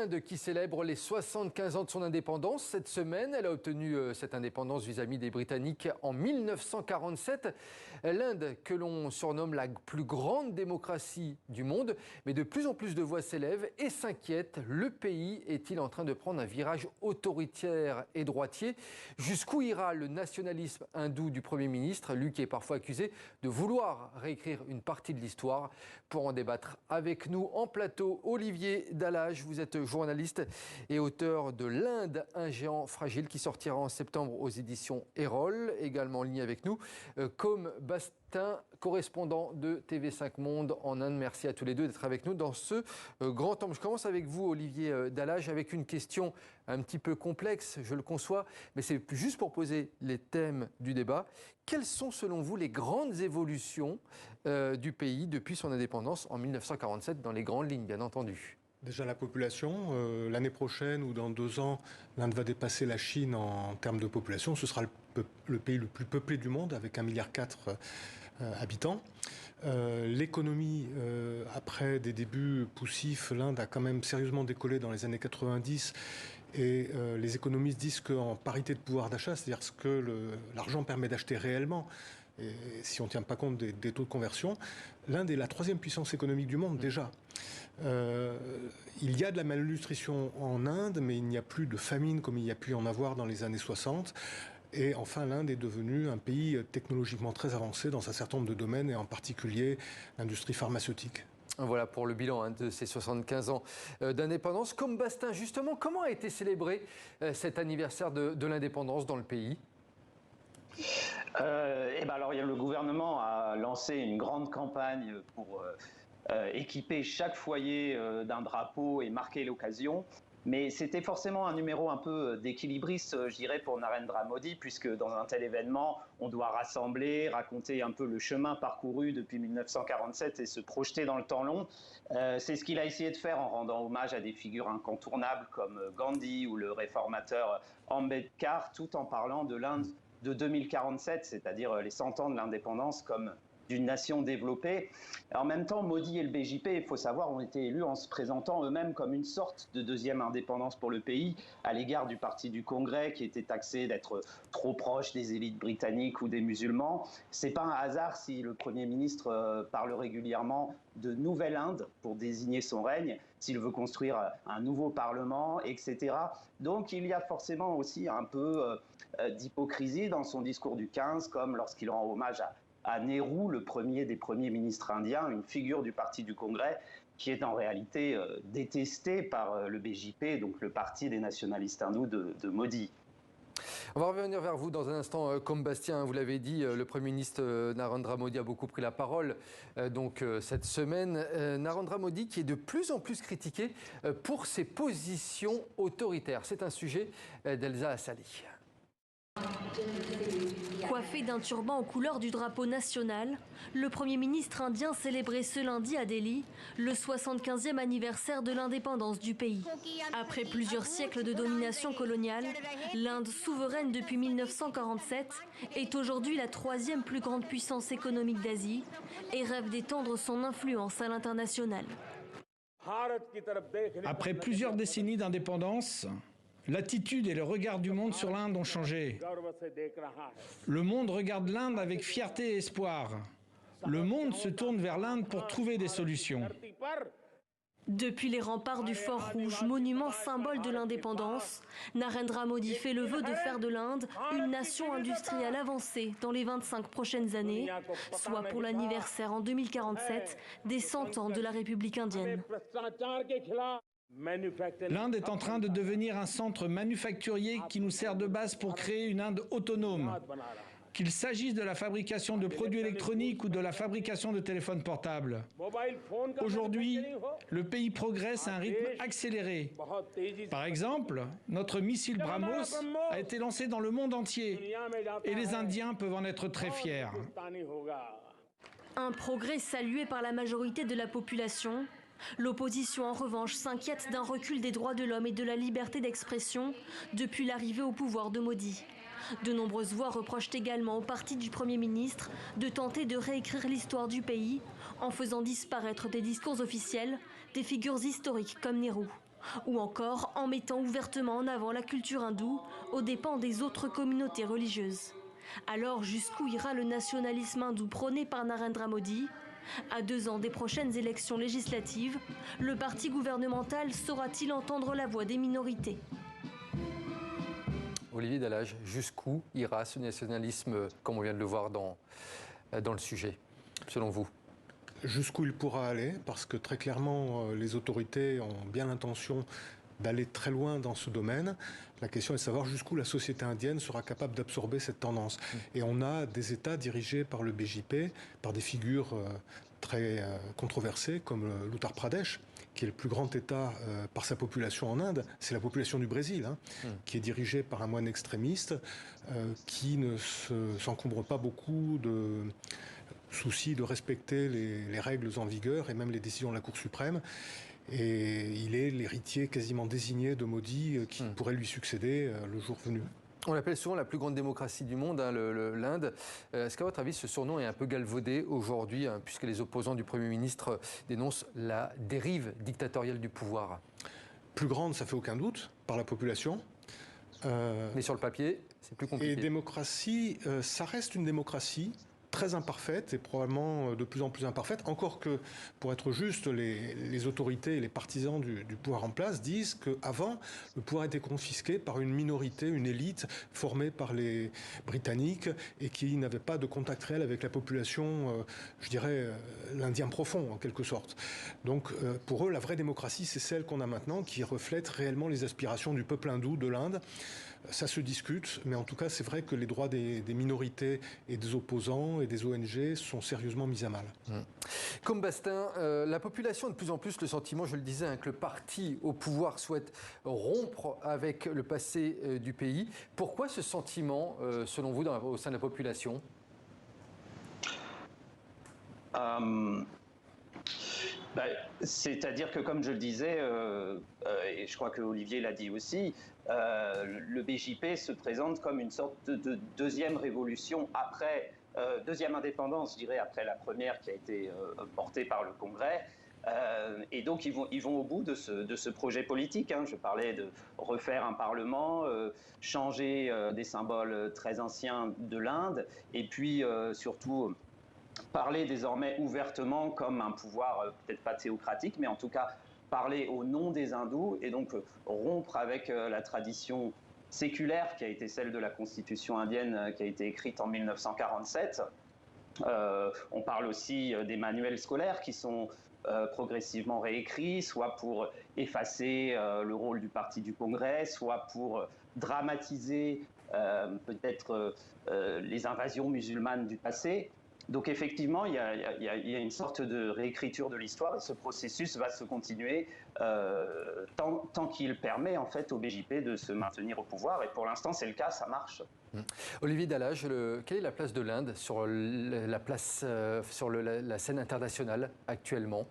l'Inde qui célèbre les 75 ans de son indépendance. Cette semaine, elle a obtenu cette indépendance vis-à-vis des Britanniques en 1947. L'Inde, que l'on surnomme la plus grande démocratie du monde, mais de plus en plus de voix s'élèvent et s'inquiètent. Le pays est-il en train de prendre un virage autoritaire et droitier? Jusqu'où ira le nationalisme hindou du Premier ministre, lui qui est parfois accusé de vouloir réécrire une partie de l'histoire? Pour en débattre avec nous en plateau, Olivier Dallage, vous êtes journaliste et auteur de L'Inde, un géant fragile, qui sortira en septembre aux éditions Erol. Également en ligne avec nous, Com Bastin, correspondant de TV5 Monde en Inde. Merci à tous les deux d'être avec nous dans ce grand temps. Je commence avec vous, Olivier Dallage, avec une question un petit peu complexe, je le conçois, mais c'est juste pour poser les thèmes du débat. Quelles sont selon vous les grandes évolutions du pays depuis son indépendance en 1947, dans les grandes lignes, bien entendu? Déjà la population, l'année prochaine ou dans 2 ans, l'Inde va dépasser la Chine en termes de population. Ce sera le pays le plus peuplé du monde avec 1,4 milliard habitants. L'économie, après des débuts poussifs, l'Inde a quand même sérieusement décollé dans les années 90. Et les économistes disent qu'en parité de pouvoir d'achat, c'est-à-dire ce que l'argent permet d'acheter réellement, et si on ne tient pas compte des taux de conversion, l'Inde est la 3e puissance économique du monde déjà. Il y a de la malnutrition en Inde, mais il n'y a plus de famine comme il y a pu en avoir dans les années 60. Et enfin, l'Inde est devenue un pays technologiquement très avancé dans un certain nombre de domaines, et en particulier l'industrie pharmaceutique. Voilà pour le bilan de ces 75 ans d'indépendance. Com Bastin, justement, comment a été célébré cet anniversaire de l'indépendance dans le pays? Alors, le gouvernement a lancé une grande campagne pour équiper chaque foyer d'un drapeau et marquer l'occasion. Mais c'était forcément un numéro un peu d'équilibriste, je dirais, pour Narendra Modi, puisque dans un tel événement, on doit rassembler, raconter un peu le chemin parcouru depuis 1947 et se projeter dans le temps long. C'est ce qu'il a essayé de faire en rendant hommage à des figures incontournables comme Gandhi ou le réformateur Ambedkar, tout en parlant de l'Inde de 2047, c'est-à-dire les 100 ans de l'indépendance comme d'une nation développée. En même temps, Modi et le BJP, il faut savoir, ont été élus en se présentant eux-mêmes comme une sorte de deuxième indépendance pour le pays, à l'égard du parti du Congrès, qui était taxé d'être trop proche des élites britanniques ou des musulmans. C'est pas un hasard si le Premier ministre parle régulièrement de Nouvelle Inde pour désigner son règne, s'il veut construire un nouveau parlement, etc. Donc il y a forcément aussi un peu d'hypocrisie dans son discours du 15, comme lorsqu'il rend hommage à Nehru, le premier des premiers ministres indiens, une figure du parti du Congrès qui est en réalité détesté par le BJP, donc le parti des nationalistes hindous de Modi. On va revenir vers vous dans un instant, Com Bastin. Vous l'avez dit, le Premier ministre Narendra Modi a beaucoup pris la parole cette semaine. Narendra Modi qui est de plus en plus critiqué pour ses positions autoritaires. C'est un sujet d'Elsa Assali. Coiffé d'un turban aux couleurs du drapeau national, le Premier ministre indien célébrait ce lundi à Delhi le 75e anniversaire de l'indépendance du pays. Après plusieurs siècles de domination coloniale, l'Inde, souveraine depuis 1947, est aujourd'hui la 3e plus grande puissance économique d'Asie et rêve d'étendre son influence à l'international. Après plusieurs décennies d'indépendance, l'attitude et le regard du monde sur l'Inde ont changé. Le monde regarde l'Inde avec fierté et espoir. Le monde se tourne vers l'Inde pour trouver des solutions. Depuis les remparts du Fort Rouge, monument symbole de l'indépendance, Narendra Modi fait le vœu de faire de l'Inde une nation industrielle avancée dans les 25 prochaines années, soit pour l'anniversaire en 2047 des 100 ans de la République indienne. L'Inde est en train de devenir un centre manufacturier qui nous sert de base pour créer une Inde autonome. Qu'il s'agisse de la fabrication de produits électroniques ou de la fabrication de téléphones portables. Aujourd'hui, le pays progresse à un rythme accéléré. Par exemple, notre missile BrahMos a été lancé dans le monde entier et les Indiens peuvent en être très fiers. Un progrès salué par la majorité de la population. L'opposition, en revanche, s'inquiète d'un recul des droits de l'homme et de la liberté d'expression depuis l'arrivée au pouvoir de Modi. De nombreuses voix reprochent également au parti du Premier ministre de tenter de réécrire l'histoire du pays en faisant disparaître des discours officiels des figures historiques comme Nehru. ou encore en mettant ouvertement en avant la culture hindoue aux dépens des autres communautés religieuses. Alors jusqu'où ira le nationalisme hindou prôné par Narendra Modi ? À 2 ans des prochaines élections législatives, le parti gouvernemental saura-t-il entendre la voix des minorités ? Olivier Dallage, jusqu'où ira ce nationalisme, comme on vient de le voir dans le sujet, selon vous ? Jusqu'où il pourra aller, parce que très clairement, les autorités ont bien l'intention d'aller très loin dans ce domaine. La question est de savoir jusqu'où la société indienne sera capable d'absorber cette tendance. Et on a des États dirigés par le BJP, par des figures très controversées, comme l'Uttar Pradesh, qui est le plus grand État par sa population en Inde. C'est la population du Brésil, qui est dirigée par un moine extrémiste, qui ne s'encombre pas beaucoup de souci de respecter les règles en vigueur et même les décisions de la Cour suprême. Et il est l'héritier quasiment désigné de Modi qui pourrait lui succéder le jour venu. On l'appelle souvent la plus grande démocratie du monde, l'Inde. Est-ce qu'à votre avis, ce surnom est un peu galvaudé aujourd'hui, puisque les opposants du Premier ministre dénoncent la dérive dictatoriale du pouvoir ? Plus grande, ça fait aucun doute, par la population. Mais sur le papier, c'est plus compliqué. Et démocratie, ça reste une démocratie très imparfaite et probablement de plus en plus imparfaite. Encore que, pour être juste, les autorités et les partisans du pouvoir en place disent qu'avant, le pouvoir était confisqué par une minorité, une élite formée par les Britanniques et qui n'avait pas de contact réel avec la population, je dirais, l'Indien profond en quelque sorte. Donc pour eux, la vraie démocratie, c'est celle qu'on a maintenant, qui reflète réellement les aspirations du peuple hindou de l'Inde. Ça se discute, mais en tout cas, c'est vrai que les droits des minorités et des opposants et des ONG sont sérieusement mis à mal. Comme Bastin, la population a de plus en plus le sentiment, je le disais, que le parti au pouvoir souhaite rompre avec le passé du pays. Pourquoi ce sentiment, selon vous, au sein de la population ? C'est-à-dire que, comme je le disais, et je crois que Olivier l'a dit aussi, le BJP se présente comme une sorte de deuxième révolution après, deuxième indépendance, je dirais, après la première qui a été portée par le Congrès. Et donc ils vont au bout de ce projet politique. Je parlais de refaire un parlement, changer des symboles très anciens de l'Inde, et puis surtout parler désormais ouvertement comme un pouvoir peut-être pas théocratique, mais en tout cas parler au nom des hindous et donc rompre avec la tradition séculaire qui a été celle de la Constitution indienne qui a été écrite en 1947. On parle aussi des manuels scolaires qui sont progressivement réécrits, soit pour effacer le rôle du parti du Congrès, soit pour dramatiser peut-être les invasions musulmanes du passé. Donc effectivement, il y a une sorte de réécriture de l'histoire et ce processus va se continuer tant qu'il permet en fait au BJP de se maintenir au pouvoir. Et pour l'instant, c'est le cas, ça marche. Olivier Dallage, quelle est la place de l'Inde sur la scène internationale actuellement ?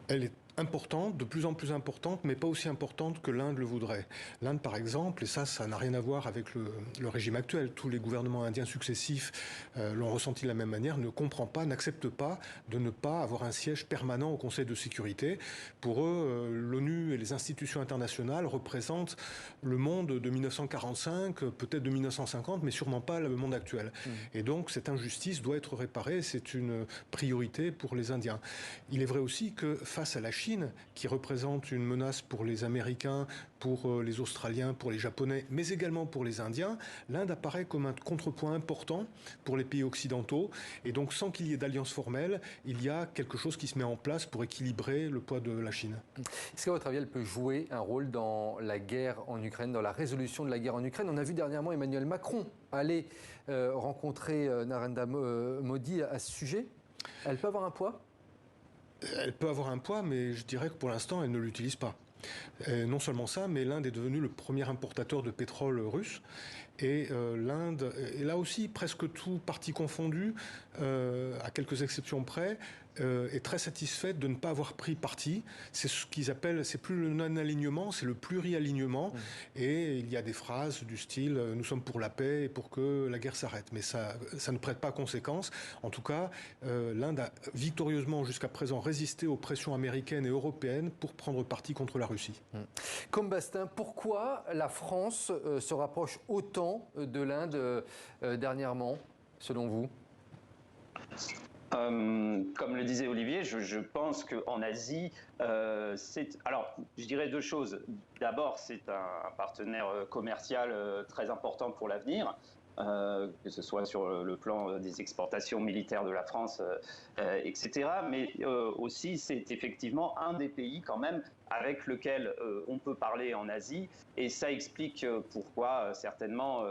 Elle est importante, de plus en plus importante, mais pas aussi importante que l'Inde le voudrait. L'Inde, par exemple, et ça n'a rien à voir avec le régime actuel, tous les gouvernements indiens successifs l'ont ressenti de la même manière, ne comprend pas, n'accepte pas de ne pas avoir un siège permanent au Conseil de sécurité. Pour eux, l'ONU et les institutions internationales représentent le monde de 1945, peut-être de 1950, mais sûrement pas le monde actuel. Et donc, cette injustice doit être réparée, c'est une priorité pour les Indiens. Il est vrai aussi que face à la Chine, qui représente une menace pour les Américains, pour les Australiens, pour les Japonais, mais également pour les Indiens, l'Inde apparaît comme un contrepoint important pour les pays occidentaux. Et donc, sans qu'il y ait d'alliance formelle, il y a quelque chose qui se met en place pour équilibrer le poids de la Chine. Est-ce qu'à votre avis, elle peut jouer un rôle dans la guerre en Ukraine, dans la résolution de la guerre en Ukraine ? On a vu dernièrement Emmanuel Macron aller rencontrer Narendra Modi à ce sujet. Elle peut avoir un poids ? Elle peut avoir un poids, mais je dirais que pour l'instant, elle ne l'utilise pas. Non seulement ça, mais l'Inde est devenue le premier importateur de pétrole russe. Et l'Inde, et là aussi presque tout parti confondu, à quelques exceptions près, est très satisfaite de ne pas avoir pris parti. C'est ce qu'ils appellent, c'est plus le non-alignement, c'est le pluri-alignement. Et il y a des phrases du style « nous sommes pour la paix et pour que la guerre s'arrête ». Mais ça ne prête pas conséquence. En tout cas, l'Inde a victorieusement jusqu'à présent résisté aux pressions américaines et européennes pour prendre parti contre la Russie. Comme Bastien, pourquoi la France se rapproche autant de l'Inde dernièrement, selon vous ? Comme le disait Olivier, je pense qu'en Asie, alors je dirais deux choses. D'abord, c'est un partenaire commercial très important pour l'avenir, que ce soit sur le plan des exportations militaires de la France, etc. Mais aussi, c'est effectivement un des pays quand même avec lequel on peut parler en Asie. Et ça explique pourquoi certainement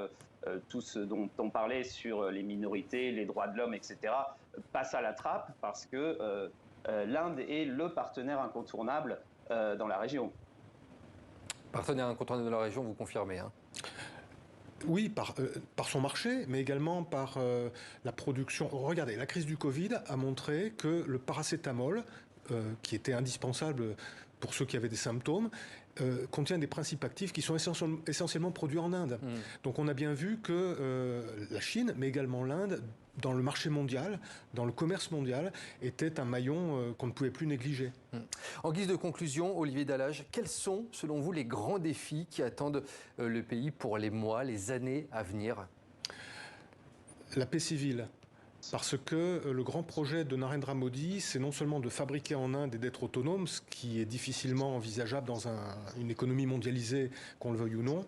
tout ce dont on parlait sur les minorités, les droits de l'homme, etc., passe à la trappe parce que l'Inde est le partenaire incontournable dans la région. Partenaire incontournable dans la région, vous confirmez, hein ? Oui, par son marché, mais également par la production. Regardez, la crise du Covid a montré que le paracétamol, qui était indispensable pour ceux qui avaient des symptômes, contient des principes actifs qui sont essentiellement produits en Inde. Donc on a bien vu que la Chine, mais également l'Inde, dans le marché mondial, dans le commerce mondial, était un maillon qu'on ne pouvait plus négliger. En guise de conclusion, Olivier Dallage, quels sont, selon vous, les grands défis qui attendent le pays pour les mois, les années à venir ? La paix civile. Parce que le grand projet de Narendra Modi, c'est non seulement de fabriquer en Inde et d'être autonome, ce qui est difficilement envisageable dans une économie mondialisée, qu'on le veuille ou non,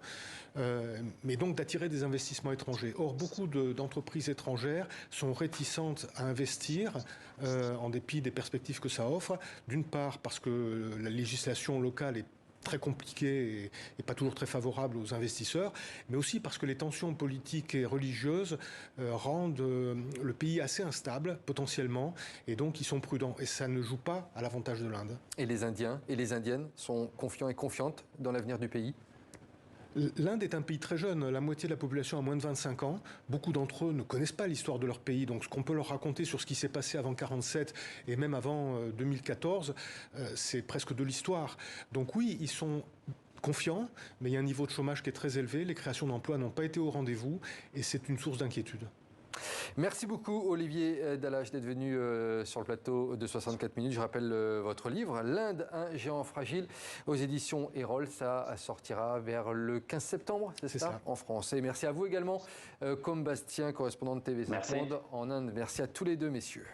mais donc d'attirer des investissements étrangers. Or, beaucoup d'entreprises étrangères sont réticentes à investir en dépit des perspectives que ça offre. D'une part, parce que la législation locale est très compliqué et pas toujours très favorable aux investisseurs, mais aussi parce que les tensions politiques et religieuses rendent le pays assez instable potentiellement, et donc ils sont prudents. Et ça ne joue pas à l'avantage de l'Inde. Et les Indiens et les Indiennes sont confiants et confiantes dans l'avenir du pays ? L'Inde est un pays très jeune, la moitié de la population a moins de 25 ans. Beaucoup d'entre eux ne connaissent pas l'histoire de leur pays, donc ce qu'on peut leur raconter sur ce qui s'est passé avant 1947 et même avant 2014, c'est presque de l'histoire. Donc oui, ils sont confiants, mais il y a un niveau de chômage qui est très élevé, les créations d'emplois n'ont pas été au rendez-vous et c'est une source d'inquiétude. Merci beaucoup Olivier Dallage d'être venu sur le plateau de 64 minutes. Je rappelle votre livre, L'Inde, un géant fragile, aux éditions Erol. Ça sortira vers le 15 septembre, c'est ça, en France. Et merci à vous également, comme Bastien, correspondant de TV5 Monde en Inde. Merci à tous les deux, messieurs.